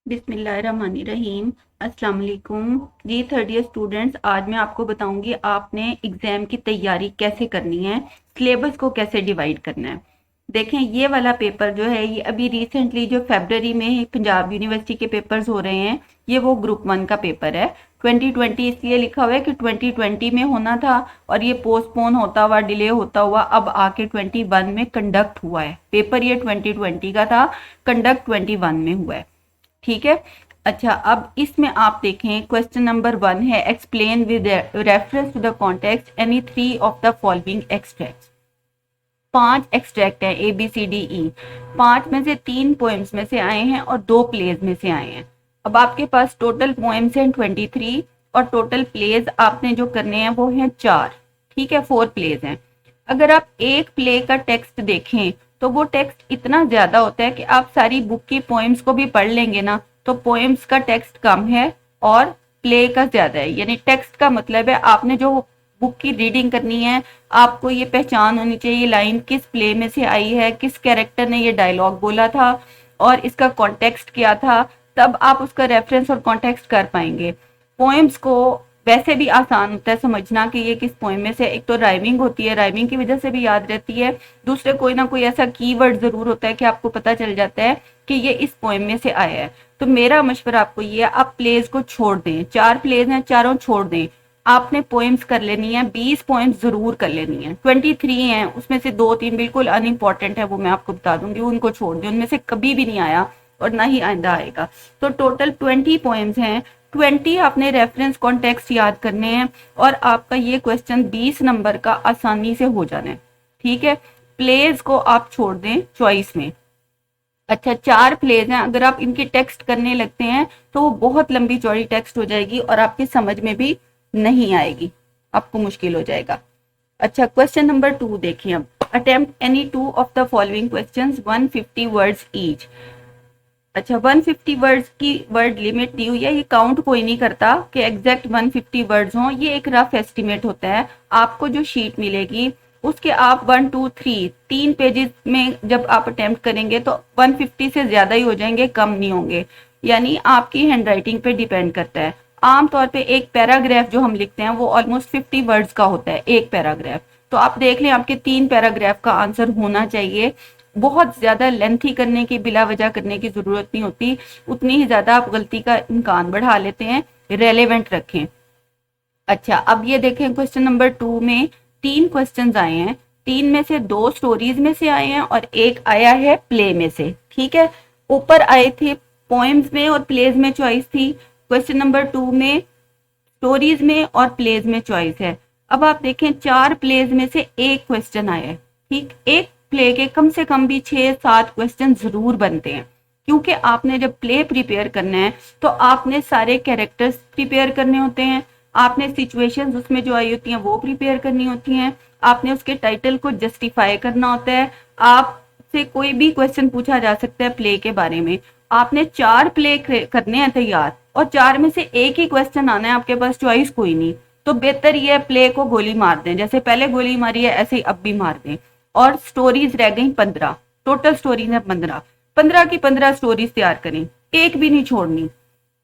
बिस्मिल्लाहिर्रहमानिर्रहीम। अस्सलाम वालेकुम जी। थर्ड ईयर स्टूडेंट्स, आज मैं आपको बताऊंगी आपने एग्जाम की तैयारी कैसे करनी है, सिलेबस को कैसे डिवाइड करना है। देखें, ये वाला पेपर जो है ये अभी रिसेंटली जो फरवरी में पंजाब यूनिवर्सिटी के पेपर्स हो रहे हैं, ये वो ग्रुप 1 का पेपर है। 2020 इसलिए लिखा हुआ है कि 2020 में होना था और ये पोस्टपोन होता हुआ डिले होता हुआ अब आके 21 में कंडक्ट हुआ है। पेपर ये 2020 का था, कंडक्ट 21 में हुआ है। ठीक है। अच्छा, अब इसमें आप देखें, क्वेश्चन नंबर 1 है explain with reference to the context any 3 of the following extract. 5 extract है ABCDE। 5 में से 3 पोएम्स में से आए हैं और 2 प्लेज में से आए हैं। अब आपके पास टोटल पोएम्स हैं 23 और टोटल प्लेज आपने जो करने हैं वो हैं 4। ठीक है, 4 प्लेज हैं। अगर आप एक प्ले का टेक्स्ट देखें तो वो टेक्स्ट इतना ज्यादा होता है कि आप सारी बुक की पोएम्स को भी पढ़ लेंगे ना तो पोएम्स का टेक्स्ट कम है और प्ले का ज्यादा है। यानी टेक्स्ट का मतलब है आपने जो बुक की रीडिंग करनी है, आपको ये पहचान होनी चाहिए लाइन किस प्ले में से आई है, किस कैरेक्टर ने ये डायलॉग बोला था और इसका कॉन्टेक्स्ट क्या था, तब आप उसका रेफरेंस और कॉन्टेक्स्ट कर पाएंगे। पोएम्स को वैसे भी आसान होता है समझना कि ये किस पोएम में से, एक तो राइमिंग होती है, राइमिंग की वजह से भी याद रहती है, दूसरे कोई ना कोई ऐसा कीवर्ड जरूर होता है कि आपको पता चल जाता है कि ये इस पोएम में से आया है। तो मेरा मशवरा आपको ये है, आप प्लेज को छोड़ दें। 4 प्लेज हैं, चारों छोड़ दें। आपने पोएम्स कर लेनी है, 20 पोएम्स जरूर कर लेनी है। 23 हैं, उसमें से 2-3 बिल्कुल अनइम्पॉर्टेंट है, वो मैं आपको बता दूंगी, उनको छोड़ दें, उनमें से कभी भी नहीं आया और ना ही आइंदा आएगा। तो टोटल 20 पोएम्स हैं। 20 आपने रेफरेंस कॉन्टेक्स्ट याद करने हैं और आपका ये क्वेश्चन 20 नंबर का आसानी से हो जाना है। ठीक है, प्लेज को आप छोड़ दें चॉइस में। अच्छा, 4 प्लेज हैं, अगर आप इनकी टेक्स्ट करने लगते हैं तो वो बहुत लंबी चौड़ी टेक्स्ट हो जाएगी और आपकी समझ में भी नहीं आएगी, आपको मुश्किल हो जाएगा। अच्छा, क्वेश्चन नंबर 2 देखिए। अब attempt any 2 of the following questions 150 words each. अच्छा, 150 वर्ड्स की वर्ड लिमिट दी हुई है। ये काउंट कोई नहीं करता कि एग्जैक्ट 150 वर्ड्स हों, ये एक रफ एस्टिमेट होता है। आपको जो शीट मिलेगी उसके आप 1 2 3 3 पेजेस में जब आप अटेम्प्ट करेंगे तो 150 से ज्यादा ही हो जाएंगे, कम नहीं होंगे। यानी आपकी हैंडराइटिंग पे डिपेंड करता है। आमतौर पे एक पैराग्राफ जो हम लिखते हैं वो ऑलमोस्ट 50 वर्ड्स का होता है, एक पैराग्राफ। तो आप देख लें, आपके 3 पैराग्राफ का आंसर होना चाहिए। बहुत ज्यादा लेंथी करने की, बिला वजह करने की जरूरत नहीं होती, उतनी ही ज्यादा आप गलती का इम्कान बढ़ा लेते हैं। रेलेवेंट रखें। अच्छा, अब ये देखें, क्वेश्चन नंबर 2 में 3 क्वेश्चंस आए हैं। 3 में से 2 स्टोरीज में से आए हैं और एक आया है प्ले में से। ठीक है, ऊपर आए थे पोएम्स में और प्लेज में चॉइस थी। क्वेश्चन नंबर 2 में स्टोरीज में और प्लेज में चॉइस है। अब आप देखें, 4 प्लेज में से एक क्वेश्चन आया है। ठीक, एक प्ले के कम से कम भी 6-7 क्वेश्चन जरूर बनते हैं, क्योंकि आपने जब प्ले प्रिपेयर करना है तो आपने सारे कैरेक्टर्स प्रिपेयर करने होते हैं, आपने सिचुएशंस उसमें जो आई होती हैं वो प्रिपेयर करनी होती हैं, आपने उसके टाइटल को जस्टिफाई करना होता है, आपसे कोई भी क्वेश्चन पूछा जा सकता है प्ले के बारे में। आपने 4 प्ले करने हैं तैयार और 4 में से एक ही क्वेश्चन आना है, आपके पास चॉइस कोई नहीं। तो बेहतर ये प्ले को गोली मार दें, जैसे पहले गोली मारी है ऐसे ही अब भी मार दें। और स्टोरीज रह गई 15, टोटल स्टोरीज है 15। 15 की 15 स्टोरीज तैयार करें, एक भी नहीं छोड़नी।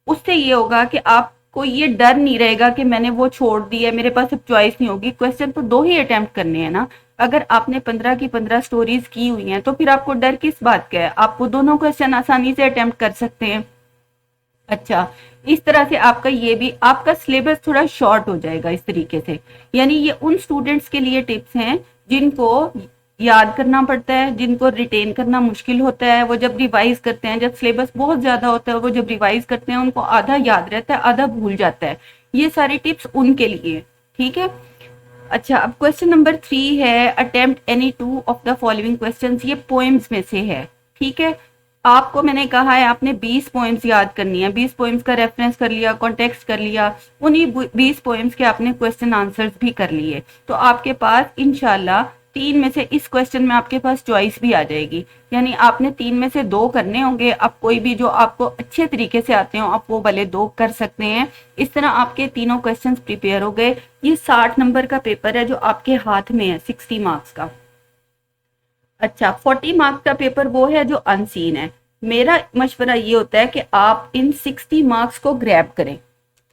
उससे ये होगा कि आपको ये डर नहीं रहेगा कि मैंने वो छोड़ दी है, मेरे पास अब चॉइस नहीं होगी। क्वेश्चन तो 2 ही अटेम्प्ट करने हैं ना। अगर आपने 15 की 15 स्टोरीज की हुई हैं तो फिर आपको डर किस बात का है, आप वो दोनों क्वेश्चन आसानी से अटेम्प्ट कर सकते हैं। अच्छा, इस तरह से आपका ये भी, आपका सिलेबस थोड़ा शॉर्ट हो जाएगा इस तरीके से। यानी ये उन स्टूडेंट्स के लिए टिप्स हैं जिनको याद करना पड़ता है, जिनको रिटेन करना मुश्किल होता है। वो जब रिवाइज करते हैं, जब सिलेबस बहुत ज्यादा होता है, वो जब रिवाइज करते हैं उनको आधा याद रहता है, आधा भूल जाता है। ये सारी टिप्स उनके लिए। ठीक है। अच्छा, अब क्वेश्चन नंबर 3 है attempt any 2 of the following questions. ये पोएम्स में से है। ठीक है, आपको मैंने कहा है आपने 20 पोएम्स याद करनी है। 20 पोएम्स का रेफरेंस कर लिया, कॉन्टेक्स्ट कर लिया, उन्हीं 20 पोएम्स के आपने क्वेश्चन आंसर्स भी कर लिए। तो आपके पास इंशाल्लाह 3 में से, इस क्वेश्चन में आपके पास चॉइस भी आ जाएगी। यानी आपने 3 में से 2 करने होंगे। आप कोई भी जो आपको अच्छे तरीके से आते हो आप वो वाले 2 कर सकते हैं। इस तरह आपके तीनों क्वेश्चंस प्रिपेयर हो गए। ये 60 नंबर का पेपर है जो आपके हाथ में है, 60 मार्क्स का। अच्छा, 40 मार्क्स का पेपर वो है जो अनसीन है। मेरा मशवरा ये होता है कि आप इन 60 मार्क्स को ग्रैब करें,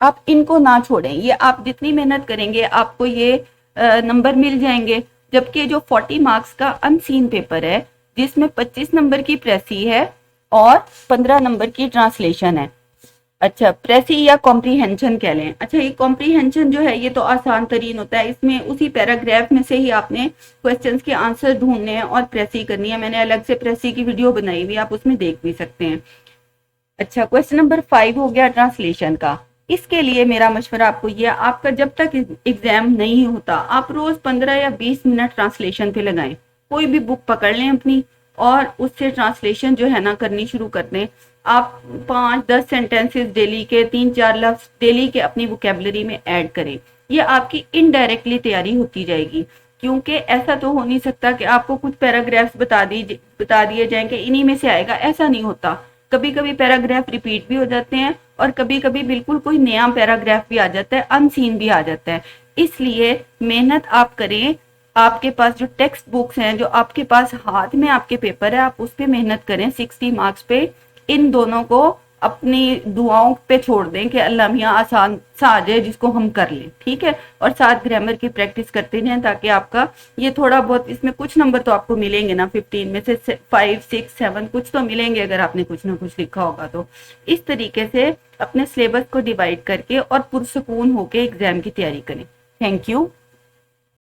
आप इनको ना छोड़ें। ये आप जितनी मेहनत करेंगे आपको ये नंबर मिल जाएंगे। जबकि जो 40 मार्क्स का अनसीन पेपर है जिसमें 25 नंबर की प्रेसी है और 15 नंबर की ट्रांसलेशन है। अच्छा, प्रेसी या कॉम्प्रीहेंशन कह लें। अच्छा, ये कॉम्प्रीहेंशन जो है ये तो आसान तरीन होता है, इसमें उसी पैराग्राफ में से ही आपने क्वेश्चंस के आंसर ढूंढने हैं और प्रेसी करनी है। मैंने अलग से प्रेसी की वीडियो बनाई हुई, आप उसमें देख भी सकते हैं। अच्छा, क्वेश्चन नंबर 5 हो गया ट्रांसलेशन का। इसके लिए मेरा मशवरा आपको यह, आपका जब तक एग्जाम नहीं होता आप रोज 15 या 20 मिनट ट्रांसलेशन पे लगाएं। कोई भी बुक पकड़ लें अपनी और उससे ट्रांसलेशन जो है ना करनी शुरू कर दें। आप 5-10 सेंटेंसेस डेली के, 3-4 लफ्ज डेली के अपनी वोकेबलरी में ऐड करें। ये आपकी इनडायरेक्टली तैयारी होती जाएगी, क्योंकि ऐसा तो हो नहीं सकता कि आपको कुछ पैराग्राफ्स बता दिए जाएंगे इन्हीं में से आएगा, ऐसा नहीं होता। कभी कभी पैराग्राफ रिपीट भी हो जाते हैं और कभी कभी बिल्कुल कोई नया पैराग्राफ भी आ जाता है, अनसीन भी आ जाता है। इसलिए मेहनत आप करें, आपके पास जो टेक्स्ट बुक्स हैं, जो आपके पास हाथ में आपके पेपर है, आप उस पर मेहनत करें 60 मार्क्स पे। इन दोनों को अपनी दुआओं पे छोड़ दें कि अल्लाह मियाँ आसान सा आ जाए जिसको हम कर लें, ठीक है। और साथ ग्रामर की प्रैक्टिस करते जाएं ताकि आपका ये थोड़ा बहुत, इसमें कुछ नंबर तो आपको मिलेंगे ना, 15 में से 5, 6, 7 कुछ तो मिलेंगे अगर आपने कुछ ना कुछ लिखा होगा। तो इस तरीके से अपने सिलेबस को डिवाइड करके और पुरसकून होकर एग्जाम की तैयारी करें। Thank you.